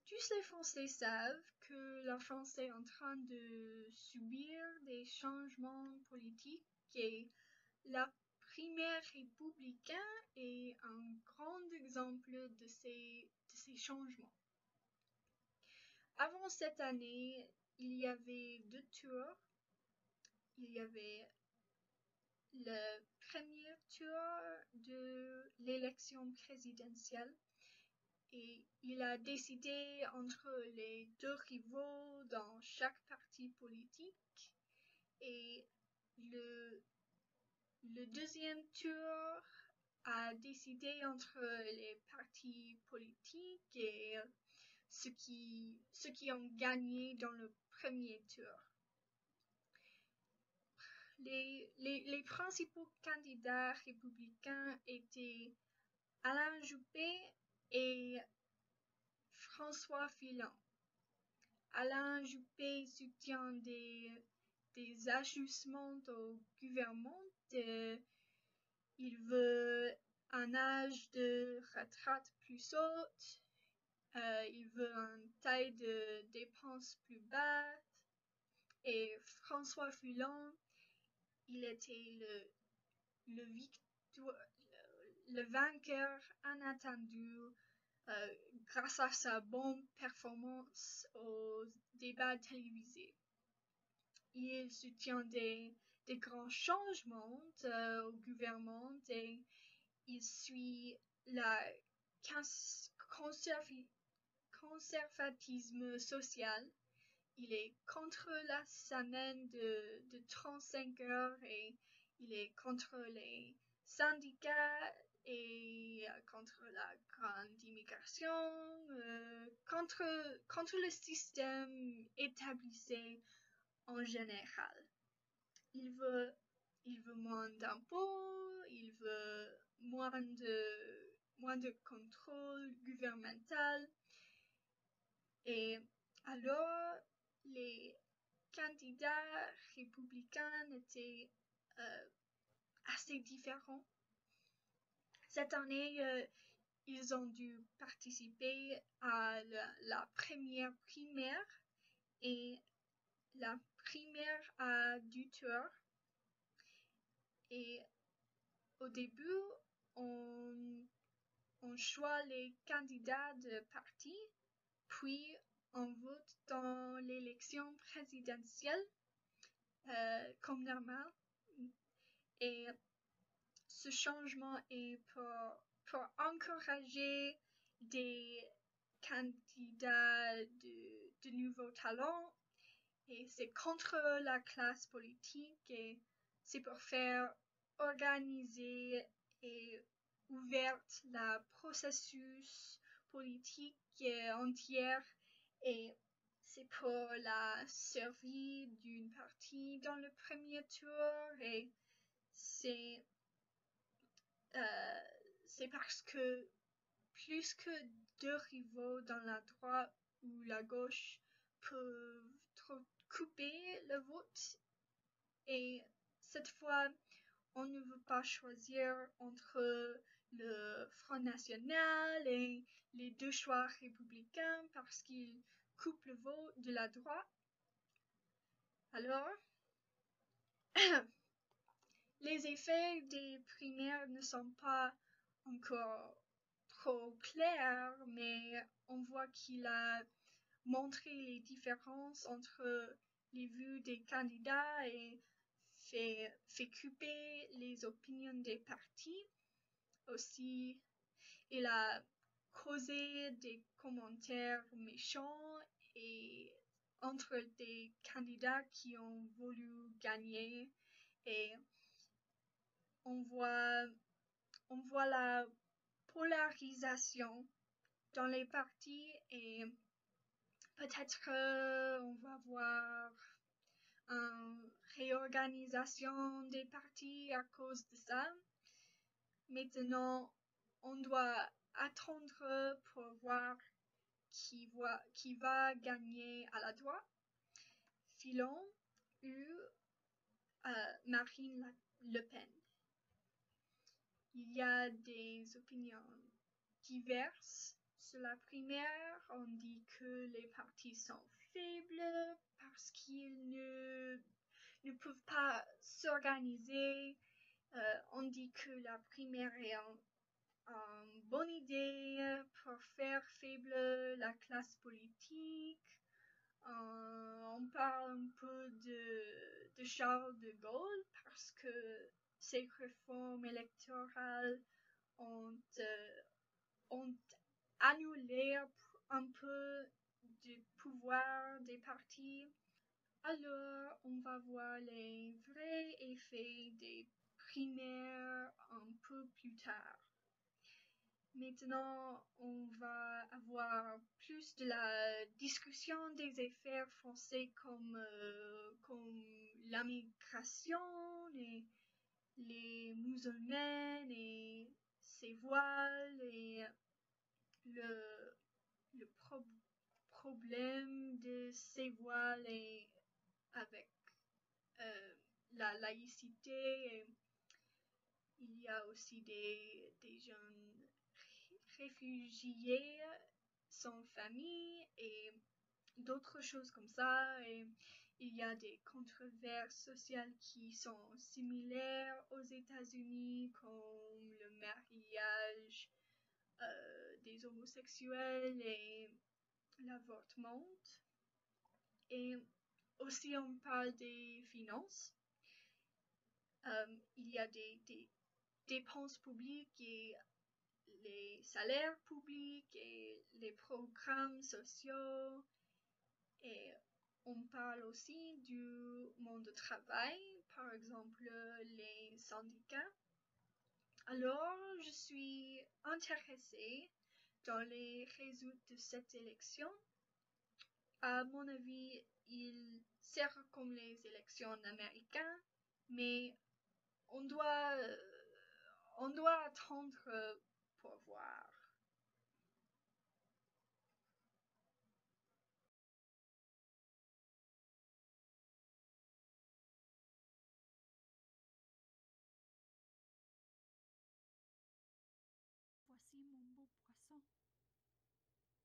Tous les Français savent que la France est en train de subir des changements politiques et la primaire républicaine est un grand exemple de ces changements. Avant cette année, il y avait 2 tours. Il y avait le premier tour de l'élection présidentielle et il a décidé entre les 2 rivaux dans chaque parti politique et le deuxième tour a décidé entre les partis politiques et ceux qui ont gagné dans le premier tour. Les principaux candidats républicains étaient Alain Juppé et François Fillon. Alain Juppé soutient des ajustements au gouvernement. Il veut un âge de retraite plus haute. Il veut une taille de dépenses plus basse. Et François Fillon, il était le vainqueur inattendu grâce à sa bonne performance aux débats télévisés. Il soutient des grands changements au gouvernement et il suit le conservatisme social. Il est contre la semaine de 35 heures et il est contre les syndicats et contre la grande immigration, contre le système établissé en général. Il veut moins d'impôts, il veut moins de contrôle gouvernemental. Et alors, les candidats républicains étaient assez différents. Cette année, ils ont dû participer à la première primaire et la primaire a 2 tours. Et au début, on choisit les candidats de parti, puis on vote dans l'élection présidentielle comme normal. Et ce changement est pour encourager des candidats de nouveaux talents et c'est contre la classe politique et c'est pour faire organiser et ouverte le processus politique entier et c'est pour la survie d'une partie dans le premier tour et c'est parce que plus que 2 rivaux dans la droite ou la gauche peuvent trop couper le vote et cette fois on ne veut pas choisir entre le Front National et les 2 choix républicains parce qu'ils coupent le vote de la droite. Alors, les effets des primaires ne sont pas encore trop clairs, mais on voit qu'il a montré les différences entre les vues des candidats et fait couper les opinions des partis. Aussi, il a causé des commentaires méchants et entre des candidats qui ont voulu gagner et on voit la polarisation dans les partis et peut-être on va voir une réorganisation des partis à cause de ça. Maintenant, on doit attendre pour voir qui va gagner à la droite. Fillon ou Marine Le Pen. Il y a des opinions diverses Sur la primaire, on dit que les partis sont faibles parce qu'ils ne peuvent pas s'organiser. On dit que la primaire est une bonne idée pour faire faible la classe politique. On parle un peu de Charles de Gaulle parce que ses réformes électorales ont annulé un peu du pouvoir des partis. Alors, on va voir les vrais effets des primaires un peu plus tard. Maintenant, on va avoir plus de la discussion des effets français comme la migration et les musulmans et ses voiles et le problème de ces voiles et avec la laïcité. Il y a aussi des jeunes réfugiés sans famille et d'autres choses comme ça. Et il y a des controverses sociales qui sont similaires aux États-Unis, comme le mariage des homosexuels et l'avortement. Et aussi, on parle des finances. Il y a des dépenses publiques et les salaires publics et les programmes sociaux. Et on parle aussi du monde du travail, par exemple les syndicats. Alors, je suis intéressée dans les résultats de cette élection. À mon avis, il sert comme les élections américaines, mais on doit attendre pour voir.